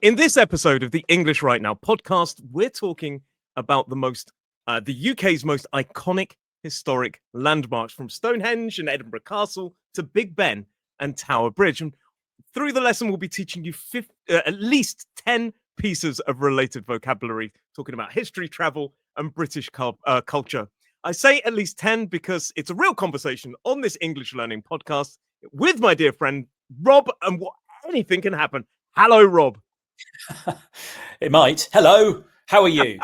In this episode of the English Right Now podcast, we're talking about the UK's most iconic historic landmarks, from Stonehenge and Edinburgh Castle to Big Ben and Tower Bridge. And through the lesson, we'll be teaching you at least 10 pieces of related vocabulary, talking about history, travel, and British culture. I say at least 10 because it's a real conversation on this English learning podcast with my dear friend Rob, and anything can happen. Hello, Rob. It might. Hello, how are you?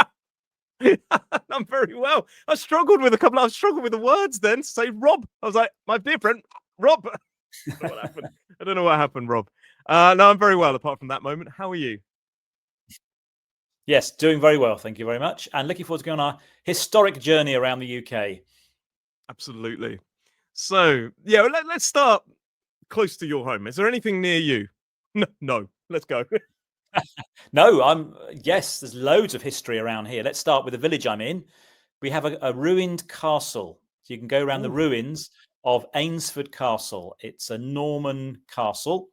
I'm very well. I struggled with the words then to say Rob. I was like, my dear friend, Rob. I don't know what happened. I don't know what happened, Rob. No, I'm very well apart from that moment. How are you? Yes, doing very well. Thank you very much. And looking forward to going on our historic journey around the UK. Absolutely. So, yeah, let's start close to your home. Is there anything near you? No. Let's go. No, yes, there's loads of history around here. Let's start with the village I'm in. We have a ruined castle. So you can go around the ruins of Ainsford Castle. It's a Norman castle.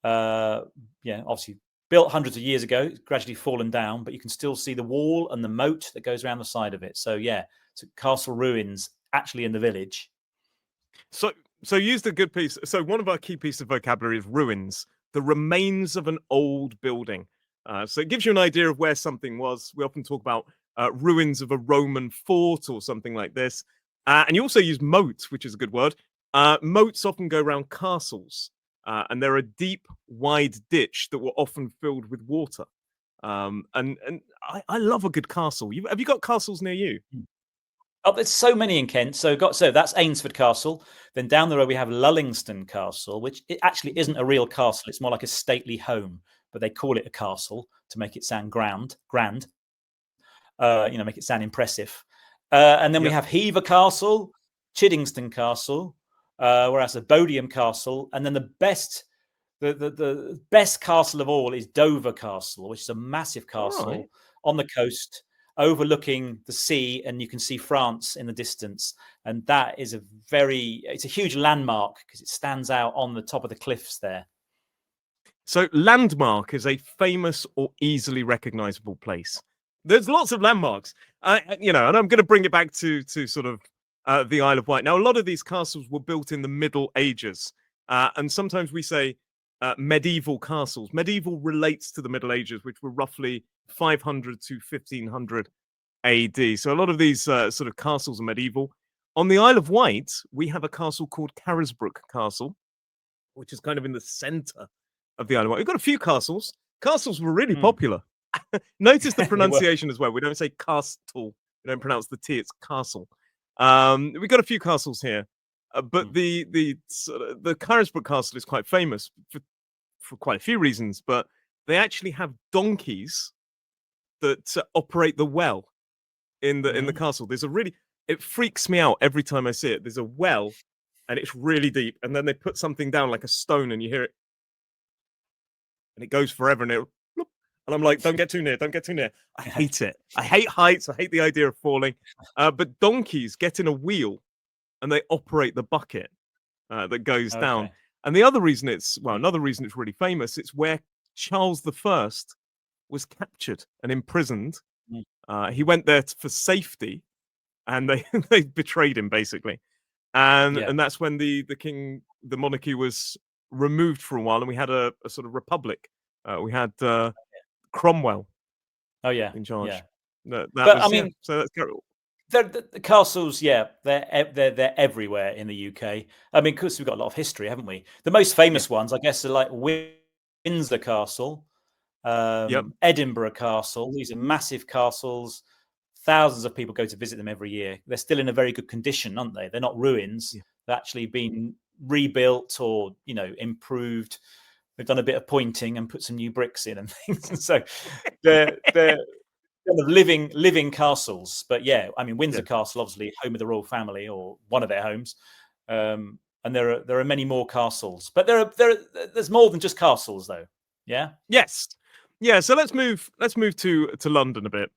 Obviously built hundreds of years ago. It's gradually fallen down, but you can still see the wall and the moat that goes around the side of it. So yeah, it's castle ruins actually in the village. So used a good piece. So one of our key pieces of vocabulary is ruins, the remains of an old building. So it gives you an idea of where something was. We often talk about ruins of a Roman fort or something like this. And you also use moat, which is a good word. Moats often go around castles, and they're a deep, wide ditch that were often filled with water. And I love a good castle. Have you got castles near you? Oh, there's so many in Kent. So that's Ainsford Castle. Then down the road we have Lullingston Castle, which it actually isn't a real castle. It's more like a stately home, but they call it a castle to make it sound grand. Make it sound impressive. And then we have Hever Castle, Chiddingston Castle, whereas the Bodiam Castle, and then the best castle of all is Dover Castle, which is a massive castle on the coast, overlooking the sea, and you can see France in the distance. And that is it's a huge landmark because it stands out on the top of the cliffs there. So landmark is a famous or easily recognizable place. There's lots of landmarks, and I'm going to bring it back to sort of the Isle of Wight. Now, a lot of these castles were built in the Middle Ages, and sometimes we say medieval castles. Medieval relates to the Middle Ages, which were roughly 500 to 1500 AD. So a lot of these sort of castles are medieval. On the Isle of Wight, we have a castle called Carisbrooke Castle, which is kind of in the center of the Isle of Wight. We've got a few castles. Castles were really popular. Notice the pronunciation as well. We don't say castle. We don't pronounce the T. It's castle. We've got a few castles here. But the Carisbrooke Castle is quite famous for quite a few reasons, but they actually have donkeys that operate the well in the castle. It freaks me out every time I see it. There's a well, and it's really deep, and then they put something down like a stone, and you hear it, and it goes forever, and and I'm like, don't get too near. I hate it. I hate heights. I hate the idea of falling. But donkeys get in a wheel, and they operate the bucket that goes down. And another reason it's really famous, it's where Charles I was captured and imprisoned. He went there for safety, and they betrayed him, basically. And that's when the monarchy was removed for a while, and we had a sort of republic. We had Cromwell in charge. So that's the castles, they're everywhere in the UK. I mean, because we've got a lot of history, haven't we? The most famous ones, I guess, are like Windsor Castle, Edinburgh Castle. These are massive castles. Thousands of people go to visit them every year. They're still in a very good condition, aren't they? They're not ruins. They've actually been rebuilt or improved. They've done a bit of pointing and put some new bricks in and things. And so they're kind of living castles. But Windsor Castle, obviously home of the royal family, or one of their homes. And there are many more castles, but there's more than just castles, though. Yeah. Yes. Yeah. So let's move to London a bit,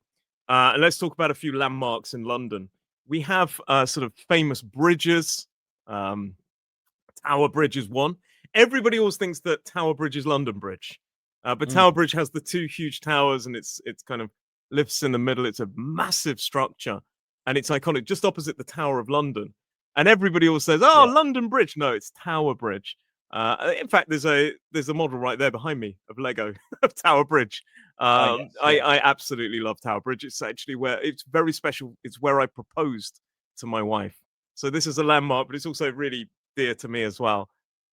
and let's talk about a few landmarks in London. We have sort of famous bridges. Tower Bridge is one. Everybody always thinks that Tower Bridge is London Bridge. But Mm. Tower Bridge has the two huge towers, and it's kind of lifts in the middle. It's a massive structure, and it's iconic, just opposite the Tower of London. And everybody always says, "Oh, Yeah. London Bridge." No, it's Tower Bridge. In fact, there's a model right there behind me of Lego of Tower Bridge. Oh, yes. Yeah. I absolutely love Tower Bridge. It's actually where it's very special. It's where I proposed to my wife. So this is a landmark, but it's also really dear to me as well.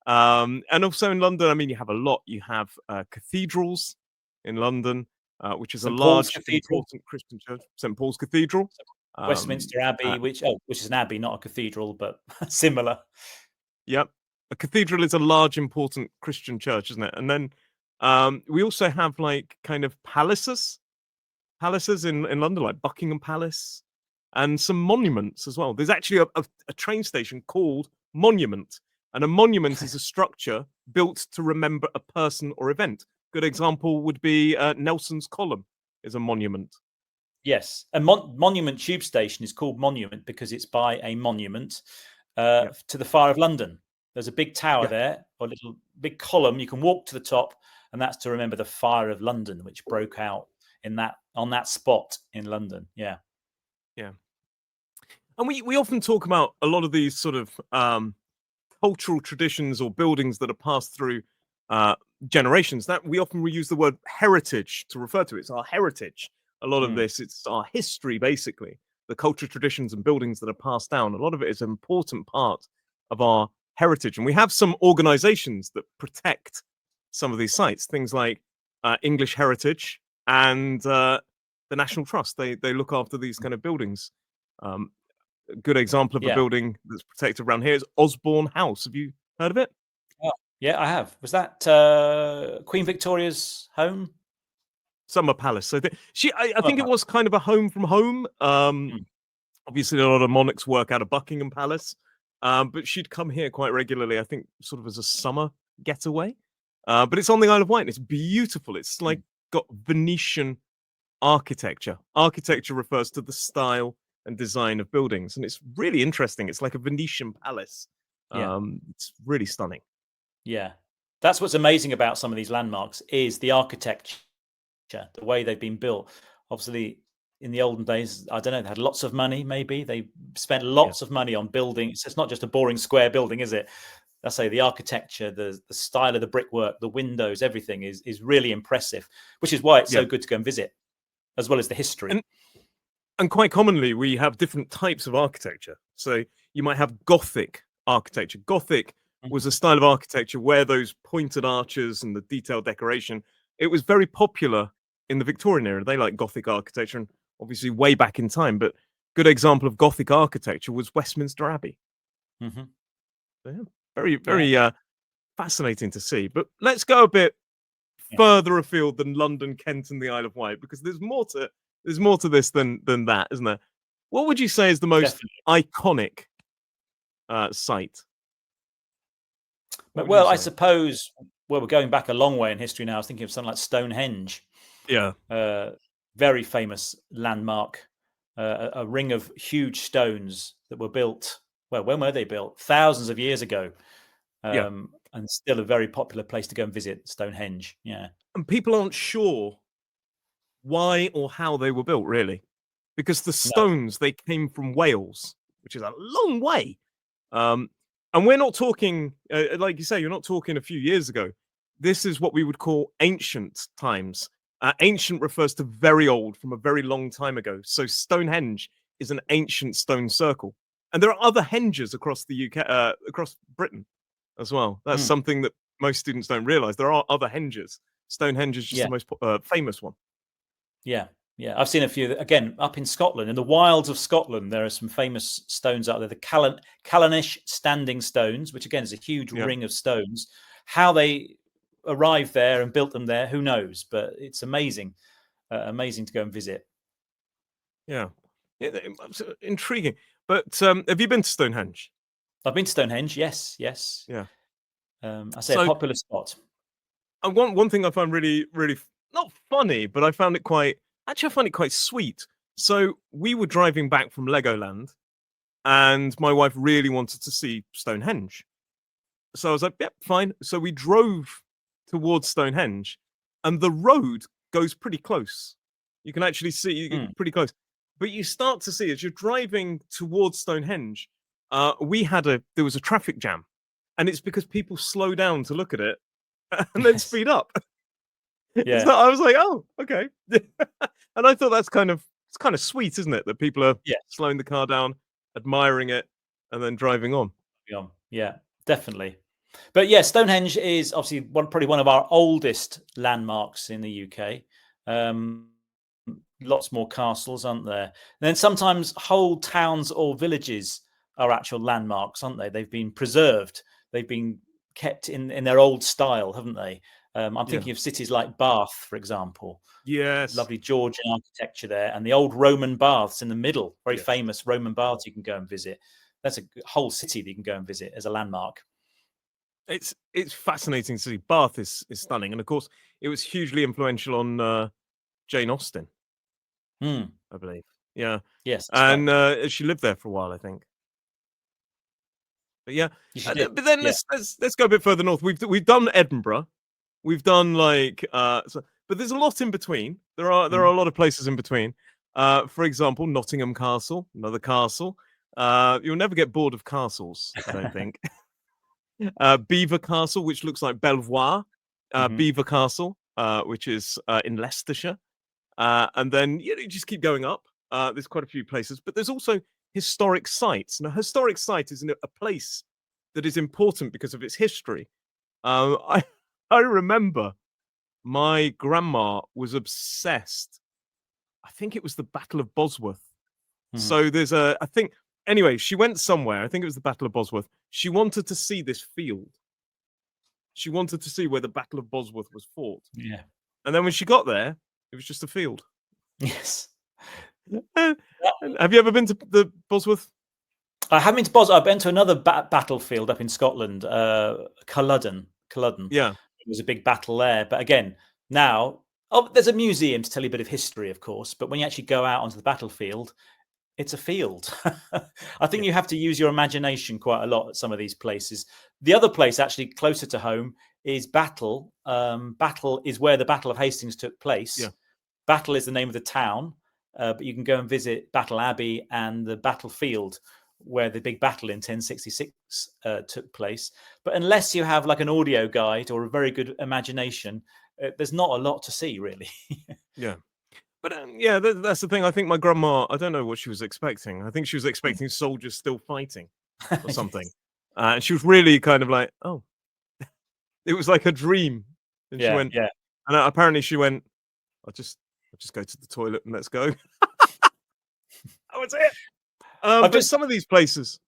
And also in London, I mean, you have a lot. You have cathedrals in London, which is a St Paul's large, Cathedral, important Christian church, St. Paul's Cathedral. Um, Westminster uh, Abbey, which is an abbey, not a cathedral, but similar. yep. A cathedral is a large, important Christian church, isn't it? And then we also have like kind of palaces in London, like Buckingham Palace, and some monuments as well. There's actually a train station called Monument, and a monument is a structure built to remember a person or event. Good example would be Nelson's Column is a monument. Yes, a Monument Tube Station is called Monument because it's by a monument Yeah, to the Fire of London. There's a big tower yeah, there, or a little big column. You can walk to the top, and that's to remember the Fire of London, which broke out on that spot in London. Yeah, yeah. And we often talk about a lot of these sort of cultural traditions or buildings that are passed through uh, generations. That we often use the word heritage to refer to. It's our heritage. A lot of mm. this, it's our history, basically. The cultural traditions and buildings that are passed down. A lot of it is an important part of our heritage, and we have some organisations that protect some of these sites. Things like English Heritage and the National Trust. They look after these kind of buildings. Um, a good example of a Yeah, building that's protected around here is Osborne House. Have you heard of it? oh, yeah. I have. Was that Queen Victoria's home? Summer Palace. So I Summer think it Palace. was kind of a home from home. Mm. Obviously, a lot of monarchs work out of Buckingham Palace, but she'd come here quite regularly. I think sort of as a summer getaway. But it's on the Isle of Wight. And it's beautiful. It's like Mm. got Venetian architecture. Architecture refers to the style and design of buildings, and it's really interesting. It's like a Venetian palace. Yeah. It's really stunning. Yeah, that's what's amazing about some of these landmarks is the architecture, the way they've been built. Obviously, in the olden days, I don't know, they had lots of money. Maybe they spent Yeah, lots of money on building. So it's not just a boring square building, is it? I say the architecture, the style of the brickwork, the windows, everything is really impressive. Which is why it's yeah, so good to go and visit, as well as the history. and and quite commonly we have different types of architecture. So you might have Gothic architecture. Gothic was Mhm. a style of architecture where those pointed arches and the detailed decoration. It was very popular in the Victorian era. They like Gothic architecture, and obviously way back in time. But good example of Gothic architecture was Westminster Abbey. Mhm. So, yeah, very Yeah, very fascinating to see. But let's go a bit yeah, further afield than London, Kent, and the Isle of Wight, because there's more to this than that, isn't there? What would you say is the most definitely. iconic site? What would you Well, I say? suppose. Well, we're going back a long way in history now. I was thinking of something like Stonehenge. Yeah, uh, Very famous landmark, a ring of huge stones that were built. Well, when were they built? Thousands of years ago, yeah. and still a very popular place to go and visit. Stonehenge. Yeah. And people aren't sure why or how they were built, really, because the No. stones they came from Wales, which is a long way. Um, and we're not talking, like you say, you're not talking a few years ago. This is what we would call ancient times. Ancient refers to very old, from a very long time ago. So Stonehenge is an ancient stone circle, and there are other henges across the UK, across Britain as well. That's Mm. something that most students don't realise. There are other henges. Stonehenge is just Yeah. the most famous one. Yeah. Yeah. I've seen a few again up in Scotland, in the wilds of Scotland. There are some famous stones out there. The Callanish standing stones, which again is a huge Yeah, ring of stones. How they arrived there and built them there, who knows? But it's amazing, amazing to go and visit. yeah, it's intriguing. But have you been to Stonehenge? I've been to Stonehenge. Yes, yes. Yeah. I say a So popular spot. one thing I find really not funny, but I found it quite actually I find it quite sweet. So we were driving back from Legoland, and my wife really wanted to see Stonehenge. So I was like, "Yep, fine." So we drove towards Stonehenge, and the road goes pretty close. You can actually see pretty close. But you start to see as you're driving towards Stonehenge, there was a traffic jam, and it's because people slow down to look at it and then speed up. Yeah. So I was like, oh, okay. And I thought it's kind of sweet, isn't it? That people are slowing the car down, admiring it, and then driving on. Yeah, definitely. But yeah, Stonehenge is obviously probably one of our oldest landmarks in the UK. Lots more castles, aren't there? And then sometimes whole towns or villages are actual landmarks, aren't they? They've been preserved. They've been kept in their old style, haven't they? I'm thinking of cities like Bath, for example. Yes. Lovely Georgian architecture there, and the old Roman baths in the middle. Very famous Roman baths you can go and visit. That's a whole city that you can go and visit as a landmark. It's fascinating to see. Bath is stunning, and of course, it was hugely influential on Jane Austen, I believe. Yeah. Yes. And she lived there for a while, I think. But yeah. But then let's go a bit further north. We've done Edinburgh. We've done but there's a lot in between. There are a lot of places in between. For example, Nottingham Castle, another castle. You'll never get bored of castles, I don't think. Belvoir Castle, which looks like Belvoir. Belvoir Castle, which is in Leicestershire. And then you just keep going up. There's quite a few places, but there's also historic sites. Now, a historic site is a place that is important because of its history. I remember my grandma was obsessed. I think it was the Battle of Bosworth. So there's anyway, she went somewhere. I think it was the Battle of Bosworth. She wanted to see this field. She wanted to see where the Battle of Bosworth was fought. Yeah. And then when she got there, it was just a field. Yes. Have you ever been to the Bosworth? I haven't been to Bosworth. I've been to another battlefield up in Scotland, Culloden. Yeah. It was a big battle there. But again, now, there's a museum to tell you a bit of history, of course. But when you actually go out onto the battlefield, it's a field. I think you have to use your imagination quite a lot at some of these places. The other place, actually closer to home, is Battle. Battle is where the Battle of Hastings took place. Yeah. Battle is the name of the town, but you can go and visit Battle Abbey and the battlefield where the big battle in 1066 took place. But unless you have like an audio guide or a very good imagination, there's not a lot to see, really. Yeah. But that's the thing. I think my grandma, I don't know what she was expecting. I think she was expecting soldiers still fighting or something. And she was really kind of like, oh, it was like a dream. And she went, and apparently she went, I'll just go to the toilet and let's go. That was it. But some of these places.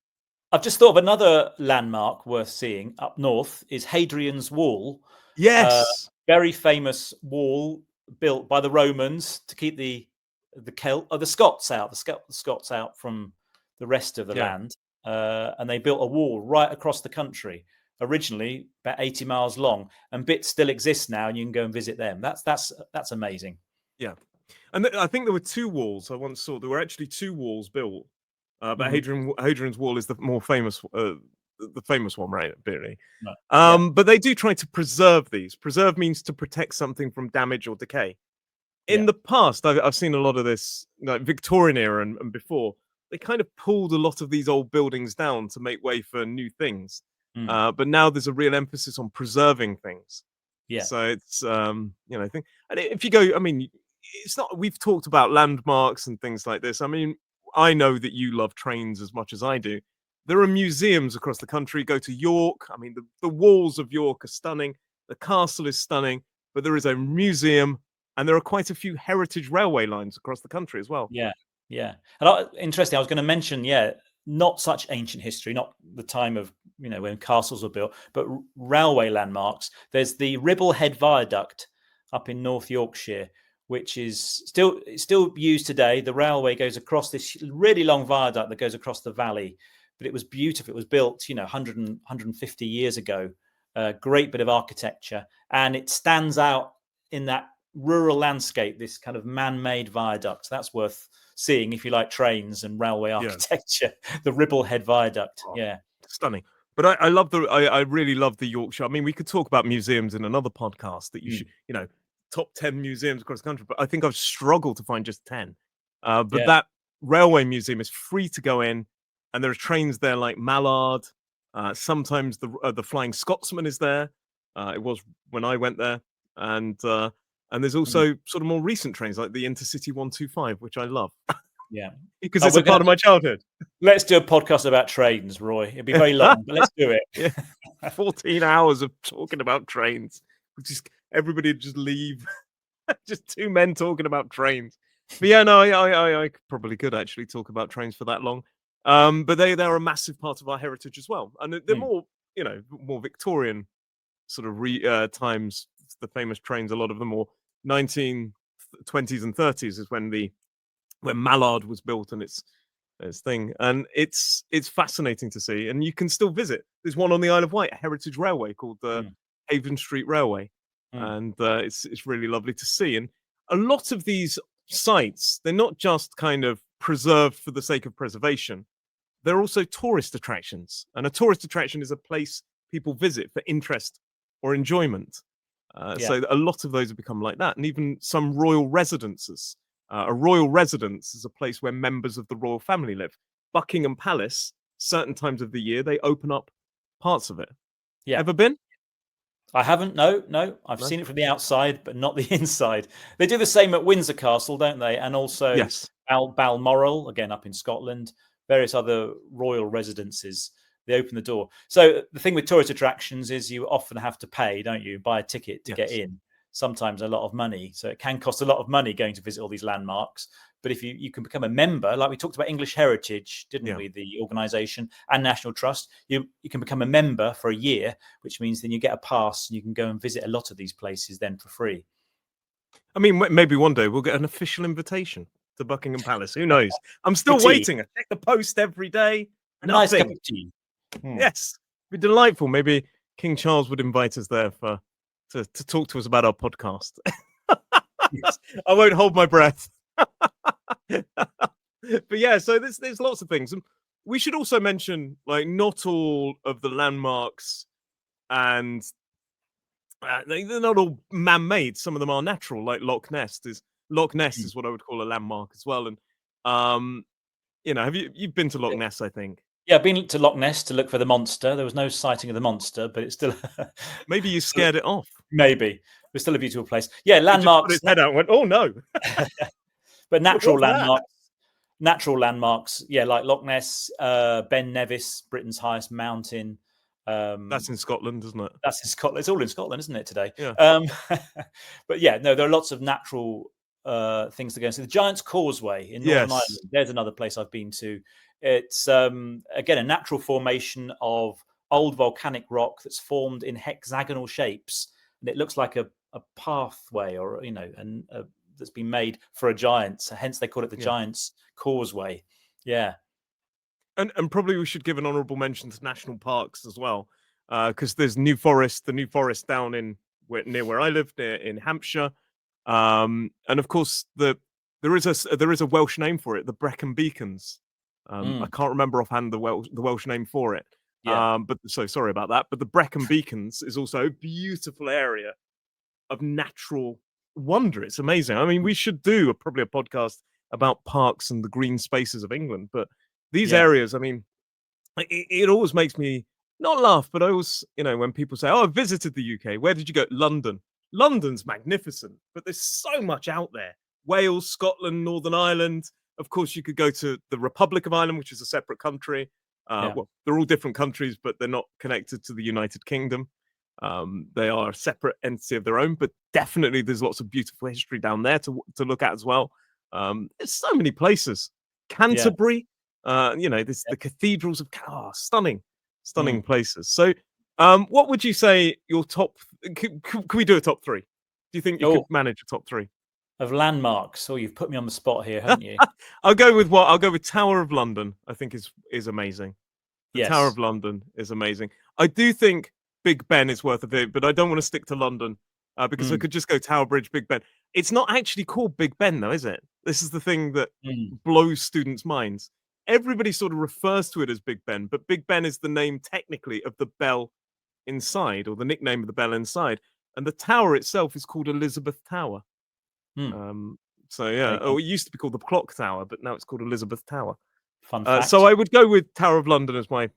I've just thought of another landmark worth seeing up north is Hadrian's Wall. Yes. Very famous wall built by the Romans to keep the Scots out, the Scots out from the rest of the land. And they built a wall right across the country, originally about 80 miles long, and bits still exist now, and you can go and visit them. That's amazing. Yeah. And I think there were two walls I once saw. There were actually two walls built. But Hadrian's Wall is the more famous, the famous one, right? Really. But they do try to preserve these. Preserve means to protect something from damage or decay. In the past, I've seen a lot of this, like Victorian era and before. They kind of pulled a lot of these old buildings down to make way for new things. But now there's a real emphasis on preserving things. Yeah. So it's and if you go, I mean, it's not. We've talked about landmarks and things like this. I mean, I know that you love trains as much as I do. There are museums across the country. Go to York. I mean, the walls of York are stunning. The castle is stunning. But there is a museum, and there are quite a few heritage railway lines across the country as well. Yeah. And interesting. I was going to mention, not such ancient history, not the time of when castles were built, but railway landmarks. There's the Ribble Head Viaduct up in North Yorkshire, which is still used today. The railway goes across this really long viaduct that goes across the valley, but it was beautiful. It was built, 150 years ago. Great bit of architecture, and it stands out in that rural landscape. This kind of man-made viaduct. That's worth seeing if you like trains and railway architecture. The Ribble Head Viaduct, stunning. But I really love the Yorkshire. I mean, we could talk about museums in another podcast that you should, top 10 museums across the country, but I think I've struggled to find just 10. But Yeah. that railway museum is free to go in, and there are trains there like Mallard. Sometimes the Flying Scotsman is there. It was when I went there, and there's also sort of more recent trains like the Intercity 125, which I love Yeah. because Oh, it's a part of my childhood. Let's do a podcast about trains, Roy. It'd be very long, but let's do it. Yeah. 14 hours of talking about trains. Just everybody would just leave. Just two men talking about trains. But yeah, no, I probably could actually talk about trains for that long. But they're a massive part of our heritage as well, and they're more, more Victorian sort of times. The famous trains, a lot of them, or 1920s and 30s, is when Mallard was built and its thing, and it's fascinating to see, and you can still visit. There's one on the Isle of Wight, a heritage railway called the Haven Street Railway, and it's really lovely to see. And a lot of these sites, they're not just kind of preserved for the sake of preservation. They're also tourist attractions, and a tourist attraction is a place people visit for interest or enjoyment. So a lot of those have become like that, and even some royal residences. A royal residence is a place where members of the royal family live. Buckingham Palace, certain times of the year, they open up parts of it. Yeah. Ever been? I haven't. No. I've seen it from the outside, but not the inside. They do the same at Windsor Castle, don't they? And also Yes. Balmoral, again up in Scotland, various other royal residences. They open the door. So the thing with tourist attractions is you often have to pay, don't you? Buy a ticket to get in. Sometimes a lot of money. So it can cost a lot of money going to visit all these landmarks. But if you can become a member, like we talked about English Heritage, didn't we? The organisation and National Trust, you can become a member for a year, which means then you get a pass and you can go and visit a lot of these places then for free. I mean, maybe one day we'll get an official invitation to Buckingham Palace. Who knows? I'm still waiting. I check the post every day. A nice cup of tea. Yes, it'd be delightful. Maybe King Charles would invite us there to talk to us about our podcast. Yes. I won't hold my breath. But yeah, so there's lots of things. And we should also mention, like, not all of the landmarks, and they're not all man-made. Some of them are natural, like Loch Ness is what I would call a landmark as well. And you've been to Loch Ness, I think. Yeah, I've been to Loch Ness to look for the monster. There was no sighting of the monster, but it's still maybe you scared it off. Maybe. It's still a beautiful place. Yeah, landmarks. He just put his head out and went, oh no. But natural landmarks, yeah, like Loch Ness, Ben Nevis, Britain's highest mountain. That's in Scotland, isn't it? That's in Scotland. It's all in Scotland, isn't it, today? Yeah. But yeah, no, there are lots of natural things to go and see. The Giant's Causeway in Northern Ireland. There's another place I've been to. It's again a natural formation of old volcanic rock that's formed in hexagonal shapes, and it looks like a pathway, or and that's been made for a giant. So hence they call it the Giant's Causeway. Yeah. And probably we should give an honourable mention to national parks as well, because there's the New Forest down near where I live, in Hampshire, and of course there is a Welsh name for it, the Brecon Beacons. I can't remember offhand the Welsh name for it. But so sorry about that. But the Brecon Beacons is also a beautiful area of natural wonder. It's amazing. I mean, we should do probably a podcast about parks and the green spaces of England, but these areas, I mean, it always makes me not laugh, but I always, when people say, oh, I visited the UK, where did you go? London. London's magnificent, but there's so much out there. Wales, Scotland, Northern Ireland. Of course, you could go to the Republic of Ireland, which is a separate country. Well, they're all different countries, but they're not connected to the United Kingdom. They are a separate entity of their own, but definitely there's lots of beautiful history down there to look at as well. There's so many places. Canterbury, the cathedrals of stunning places. So, what would you say your top? Could we do a top three? Do you think you could manage a top three of landmarks? Oh, you've put me on the spot here, haven't you? I'll go with Tower of London. I think is amazing. The Tower of London is amazing. I do think Big Ben is worth a visit, but I don't want to stick to London because I could just go Tower Bridge, Big Ben. It's not actually called Big Ben, though, is it? This is the thing that blows students' minds. Everybody sort of refers to it as Big Ben, but Big Ben is the name technically of the bell inside, or the nickname of the bell inside. and the tower itself is called Elizabeth Tower. Hmm. So yeah, it used to be called the Clock Tower, but now it's called Elizabeth Tower. Fun fact. So I would go with Tower of London as one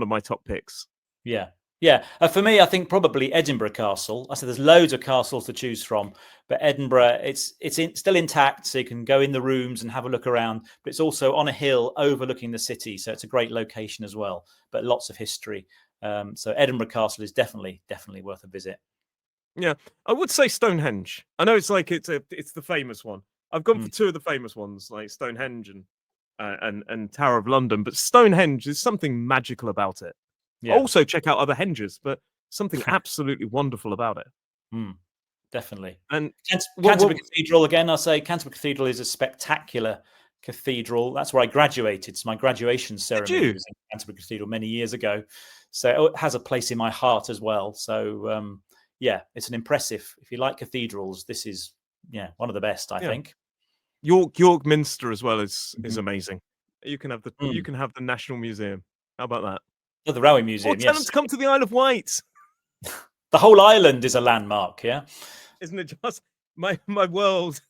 of my top picks. Yeah. Yeah. For me, I think probably Edinburgh Castle. I said there's loads of castles to choose from, but Edinburgh, it's still intact, so you can go in the rooms and have a look around. But it's also on a hill overlooking the city, so it's a great location as well. But lots of history. So Edinburgh Castle is definitely worth a visit. Yeah, I would say Stonehenge. I know it's the famous one. I've gone for two of the famous ones, like Stonehenge and Tower of London. But Stonehenge, is something magical about it. Yeah. Also, check out other henges, but something absolutely wonderful about it. Definitely. And Canterbury Cathedral again. I'll say Canterbury Cathedral is a spectacular cathedral. That's where I graduated. So my graduation ceremony was in Canterbury Cathedral many years ago. So it has a place in my heart as well. So yeah, it's an impressive. If you like cathedrals, this is one of the best, I think. York Minster as well is amazing. You can have the National Museum. How about that? Oh, the Railway Museum. Or tell them to come to the Isle of Wight. The whole island is a landmark, yeah. Isn't it just my world?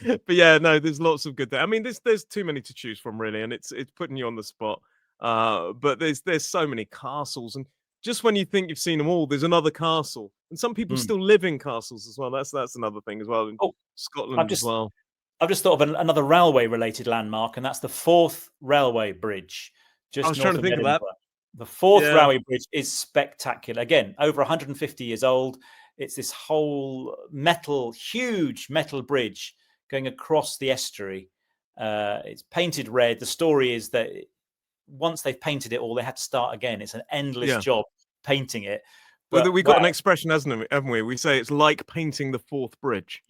But yeah, no, there's lots of good there. I mean, there's too many to choose from, really, and it's putting you on the spot. But there's so many castles, and just when you think you've seen them all, there's another castle, and some people still live in castles as well. That's another thing as well in Scotland as well. I've just thought of another railway-related landmark, and that's the Forth Railway Bridge. I was trying to think of that. The Forth Railway Bridge is spectacular. Again, over 150 years old. It's this whole huge metal bridge going across the estuary. It's painted red. The story is that once they've painted it all, they had to start again. It's an endless job painting it. But we've got an expression, haven't we? We say it's like painting the Forth Bridge,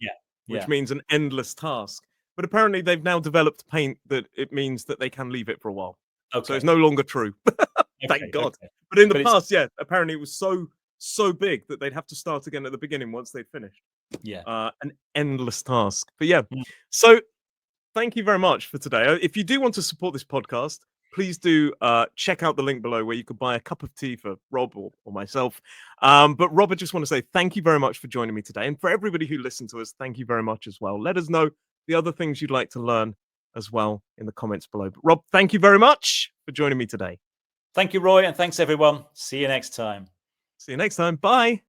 which means an endless task. But apparently they've now developed paint that it means that they can leave it for a while. Okay. So it's no longer true. Thank God. Okay. But in the past, apparently it was so big that they'd have to start again at the beginning once they'd finished. Yeah. An endless task. But so thank you very much for today. If you do want to support this podcast, please do check out the link below where you could buy a cup of tea for Rob or myself. But Rob, I just want to say thank you very much for joining me today. And for everybody who listened to us, thank you very much as well. Let us know the other things you'd like to learn as well in the comments below. But Rob, thank you very much for joining me today. Thank you, Roy, and thanks everyone. See you next time. See you next time. Bye.